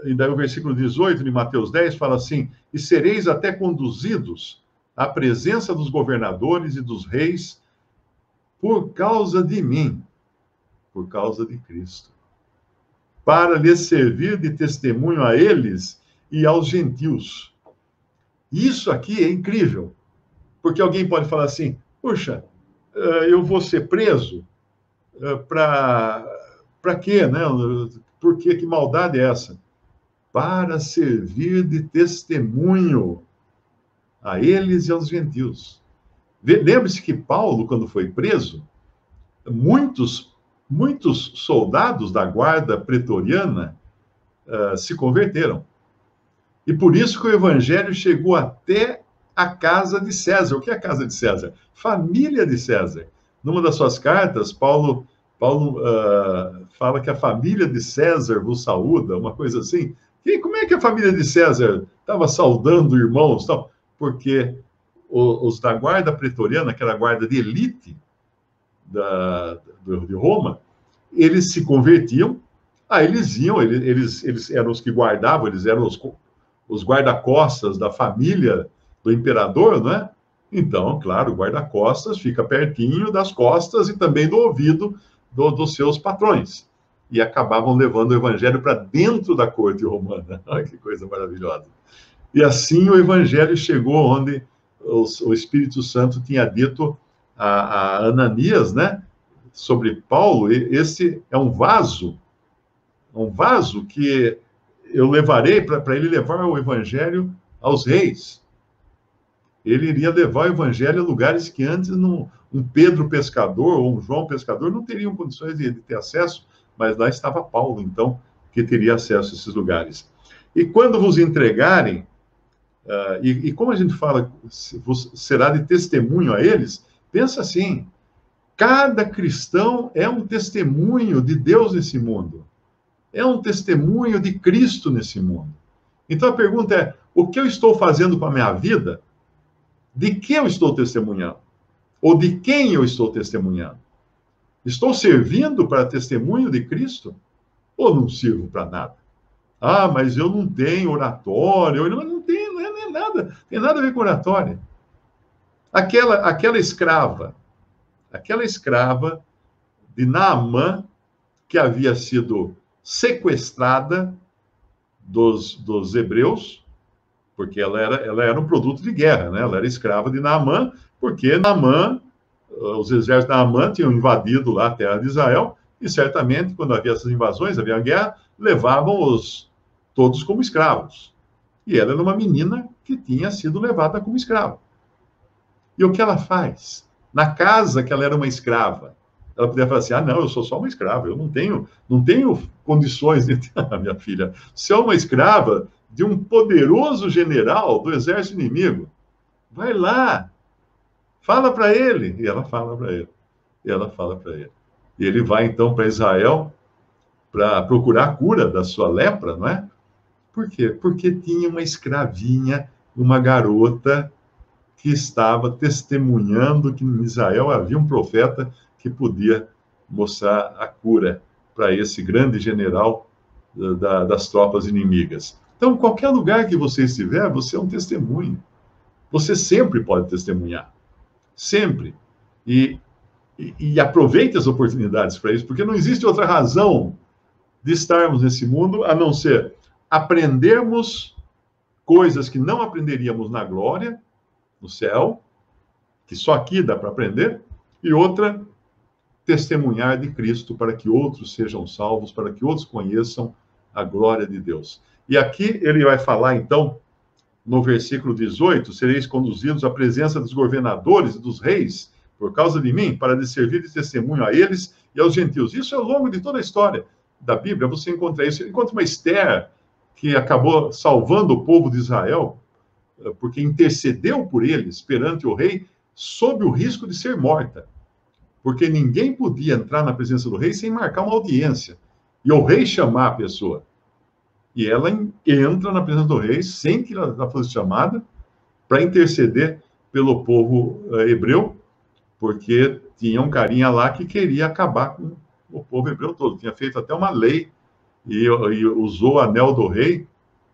e daí o versículo 18 de Mateus 10 fala assim: e sereis até conduzidos à presença dos governadores e dos reis por causa de mim, por causa de Cristo, para lhes servir de testemunho a eles e aos gentios. Isso aqui é incrível, porque alguém pode falar assim: puxa, eu vou ser preso para quê, né? Por quê? Que maldade é essa? Para servir de testemunho a eles e aos gentios. Lembre-se que Paulo, quando foi preso, muitos soldados da guarda pretoriana se converteram. E por isso que o evangelho chegou até a casa de César. O que é a casa de César? Família de César. Numa das suas cartas, Paulo fala que a família de César vos saúda, uma coisa assim. E como é que a família de César estava saudando irmãos? Tal? Porque os da guarda pretoriana, aquela guarda de elite de Roma, eles se convertiam, eles iam, eles eram os que guardavam, eles eram os guarda-costas da família do imperador, não é? Então, claro, o guarda-costas fica pertinho das costas e também do ouvido dos seus patrões. E acabavam levando o evangelho para dentro da corte romana. Olha que coisa maravilhosa. E assim o evangelho chegou onde o Espírito Santo tinha dito a Ananias, né, sobre Paulo: esse é um vaso que eu levarei para ele levar o evangelho aos reis. Ele iria levar o evangelho a lugares que antes um Pedro pescador ou um João pescador não teriam condições de ter acesso, mas lá estava Paulo, então, que teria acesso a esses lugares. E quando vos entregarem, e como a gente fala, será de testemunho a eles, pensa assim: cada cristão é um testemunho de Deus nesse mundo. É um testemunho de Cristo nesse mundo. Então a pergunta é: o que eu estou fazendo com a minha vida? De que eu estou testemunhando? Ou de quem eu estou testemunhando? Estou servindo para testemunho de Cristo? Ou não sirvo para nada? Mas eu não tenho oratório. Não é nada. Tem nada a ver com oratório. Aquela escrava de Naamã, que havia sido sequestrada dos hebreus, porque ela era um produto de guerra, né? Ela era escrava de Naamã, porque os exércitos de Naamã tinham invadido lá a terra de Israel, e certamente, quando havia essas invasões, havia guerra, levavam todos como escravos. E ela era uma menina que tinha sido levada como escrava. E o que ela faz? Na casa que ela era uma escrava, ela podia falar assim: não, eu sou só uma escrava, eu não tenho condições de ter... minha filha, você é uma escrava de um poderoso general do exército inimigo. Vai lá, fala para ele. E ela fala para ele. E ele vai, então, para Israel para procurar a cura da sua lepra, não é? Por quê? Porque tinha uma escravinha, uma garota, que estava testemunhando que em Israel havia um profeta que podia mostrar a cura para esse grande general das tropas inimigas. Então, qualquer lugar que você estiver, você é um testemunho. Você sempre pode testemunhar. Sempre. E aproveite as oportunidades para isso, porque não existe outra razão de estarmos nesse mundo a não ser aprendermos coisas que não aprenderíamos na glória, no céu, que só aqui dá para aprender, e outra, testemunhar de Cristo para que outros sejam salvos, para que outros conheçam a glória de Deus. E aqui ele vai falar, então, no versículo 18: sereis conduzidos à presença dos governadores e dos reis, por causa de mim, para lhes servir de testemunho a eles e aos gentios. Isso é ao longo de toda a história da Bíblia, você encontra isso. Você encontra uma Esther que acabou salvando o povo de Israel, porque intercedeu por eles perante o rei, sob o risco de ser morta. Porque ninguém podia entrar na presença do rei sem marcar uma audiência. E o rei chamar a pessoa. E ela entra na presença do rei sem que ela fosse chamada, para interceder pelo povo hebreu, porque tinha um carinha lá que queria acabar com o povo hebreu todo. Tinha feito até uma lei e usou o anel do rei,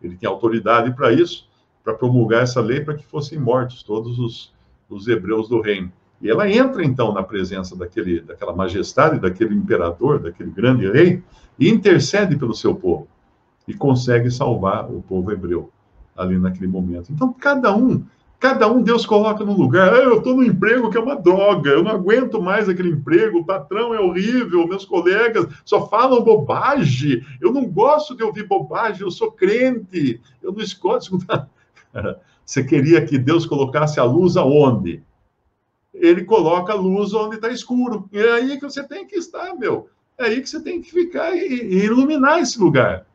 ele tinha autoridade para isso, para promulgar essa lei para que fossem mortos todos os hebreus do reino. E ela entra, então, na presença daquela majestade, daquele imperador, daquele grande rei, e intercede pelo seu povo, e consegue salvar o povo hebreu ali naquele momento. Então, cada um Deus coloca num lugar. Eu estou num emprego que é uma droga, eu não aguento mais aquele emprego, o patrão é horrível, meus colegas só falam bobagem, eu não gosto de ouvir bobagem, eu sou crente, eu não escuto. Você queria que Deus colocasse a luz aonde? Ele coloca a luz onde está escuro. É aí que você tem que estar, meu. É aí que você tem que ficar e iluminar esse lugar.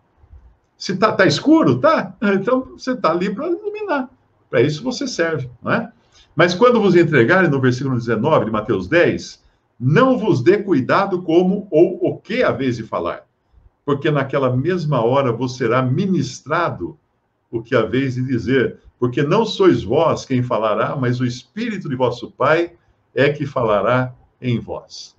Se tá escuro, tá? Então você está ali para iluminar. Para isso você serve, não é? Mas quando vos entregarem, no versículo 19 de Mateus 10, não vos dê cuidado como ou o que haveis de falar, porque naquela mesma hora vos será ministrado o que haveis de dizer, porque não sois vós quem falará, mas o Espírito de vosso Pai é que falará em vós.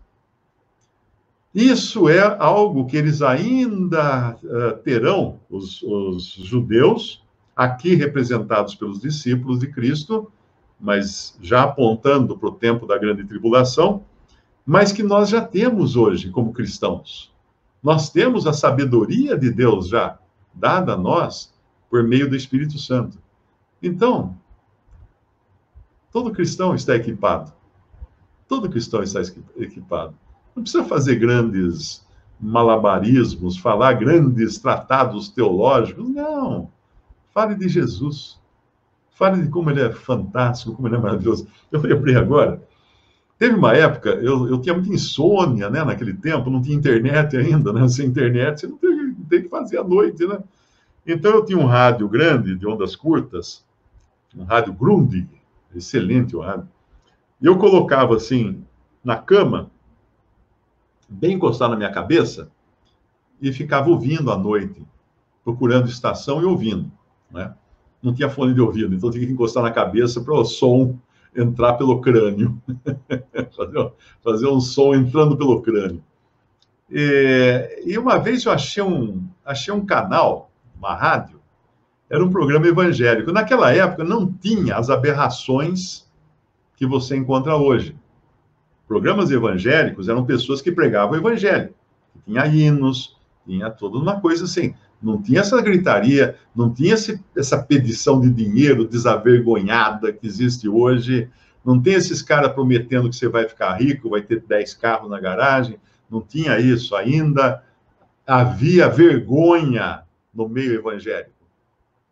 Isso é algo que eles ainda terão, os judeus, aqui representados pelos discípulos de Cristo, mas já apontando para o tempo da grande tribulação, mas que nós já temos hoje como cristãos. Nós temos a sabedoria de Deus já dada a nós por meio do Espírito Santo. Então, todo cristão está equipado. Todo cristão está equipado. Não precisa fazer grandes malabarismos, falar grandes tratados teológicos. Não. Fale de Jesus. Fale de como ele é fantástico, como ele é maravilhoso. Eu lembrei agora, teve uma época, eu tinha muita insônia, né, naquele tempo, não tinha internet ainda, né? Sem internet você não tem que fazer à noite, né? Então eu tinha um rádio grande, de ondas curtas, um rádio Grundig, excelente o rádio. E eu colocava assim, na cama, bem encostado na minha cabeça, e ficava ouvindo à noite, procurando estação e ouvindo, né? Não tinha fone de ouvido, então eu tinha que encostar na cabeça para o som entrar pelo crânio. fazer um som entrando pelo crânio. E uma vez eu achei um canal, uma rádio, era um programa evangélico. Naquela época não tinha as aberrações que você encontra hoje. Programas evangélicos eram pessoas que pregavam o evangelho. Tinha hinos, tinha toda uma coisa assim. Não tinha essa gritaria, não tinha essa pedição de dinheiro desavergonhada que existe hoje. Não tem esses caras prometendo que você vai ficar rico, vai ter 10 carros na garagem. Não tinha isso ainda. Havia vergonha no meio evangélico.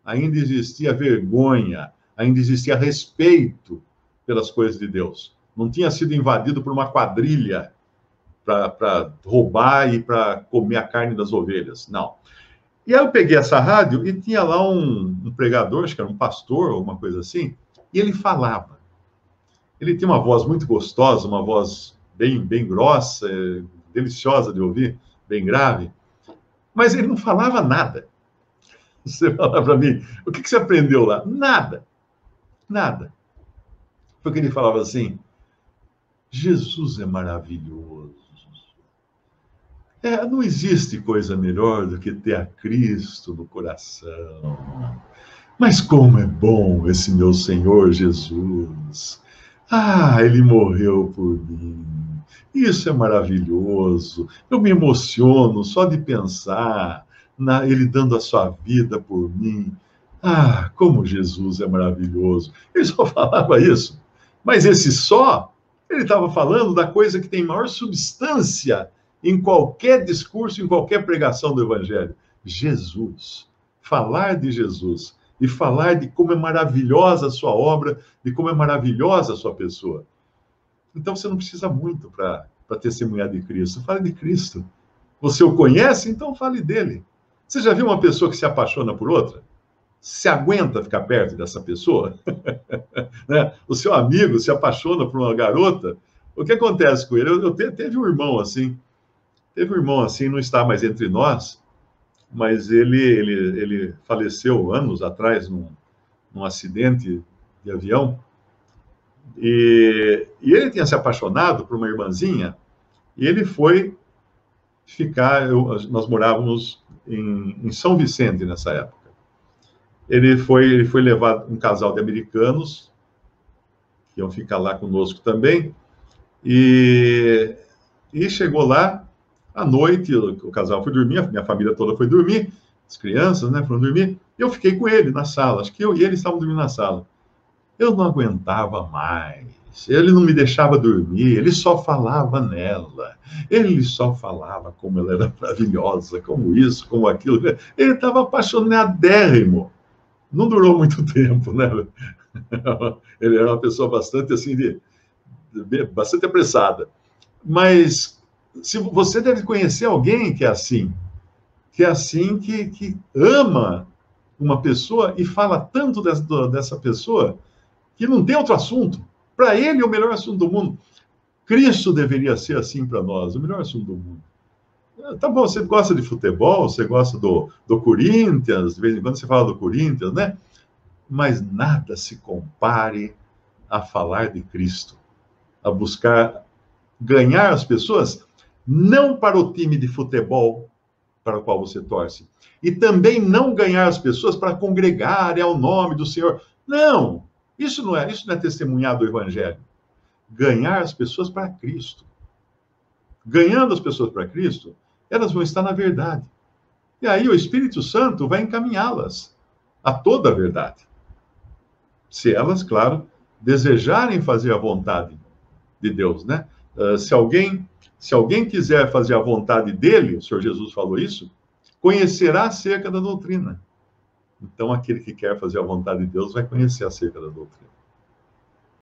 Ainda existia vergonha, ainda existia respeito pelas coisas de Deus. Não tinha sido invadido por uma quadrilha para roubar e para comer a carne das ovelhas. Não. E aí eu peguei essa rádio e tinha lá um pregador, acho que era um pastor, alguma coisa assim, e ele falava. Ele tinha uma voz muito gostosa, uma voz bem grossa, deliciosa de ouvir, bem grave, mas ele não falava nada. Você fala para mim, o que você aprendeu lá? Nada. Nada. Porque ele falava assim, Jesus é maravilhoso. Não existe coisa melhor do que ter a Cristo no coração. Mas como é bom esse meu Senhor Jesus. Ele morreu por mim. Isso é maravilhoso. Eu me emociono só de pensar ele dando a sua vida por mim. Como Jesus é maravilhoso. Ele só falava isso. Mas esse só, ele estava falando da coisa que tem maior substância em qualquer discurso, em qualquer pregação do Evangelho. Jesus. Falar de Jesus. E falar de como é maravilhosa a sua obra, de como é maravilhosa a sua pessoa. Então você não precisa muito para testemunhar de Cristo. Fale de Cristo. Você o conhece? Então fale dele. Você já viu uma pessoa que se apaixona por outra? Se aguenta ficar perto dessa pessoa? Né? O seu amigo se apaixona por uma garota, o que acontece com ele? Teve um irmão assim, não está mais entre nós, mas ele faleceu anos atrás num acidente de avião, e ele tinha se apaixonado por uma irmãzinha, e ele foi ficar, nós morávamos em São Vicente nessa época. Ele foi levado um casal de americanos, que iam ficar lá conosco também, e chegou lá, à noite, o casal foi dormir, a minha família toda foi dormir, as crianças, né, foram dormir, e eu fiquei com ele na sala, acho que eu e ele estavam dormindo na sala. Eu não aguentava mais, ele não me deixava dormir, ele só falava nela, ele só falava como ela era maravilhosa, como isso, como aquilo, ele estava apaixonadérrimo. Não durou muito tempo, né? Ele era uma pessoa bastante assim, bastante apressada. Mas se você deve conhecer alguém que é assim, que ama uma pessoa e fala tanto dessa pessoa que não tem outro assunto. Para ele é o melhor assunto do mundo. Cristo deveria ser assim para nós, o melhor assunto do mundo. Tá bom, você gosta de futebol, você gosta do Corinthians, de vez em quando você fala do Corinthians, né? Mas nada se compare a falar de Cristo, a buscar ganhar as pessoas, não para o time de futebol para o qual você torce, e também não ganhar as pessoas para congregarem ao nome do Senhor. Não, isso não é testemunhar do Evangelho. Ganhar as pessoas para Cristo. Ganhando as pessoas para Cristo, elas vão estar na verdade. E aí o Espírito Santo vai encaminhá-las a toda a verdade. Se elas, claro, desejarem fazer a vontade de Deus, né? Se alguém quiser fazer a vontade dele, o Senhor Jesus falou isso, conhecerá acerca da doutrina. Então, aquele que quer fazer a vontade de Deus vai conhecer acerca da doutrina.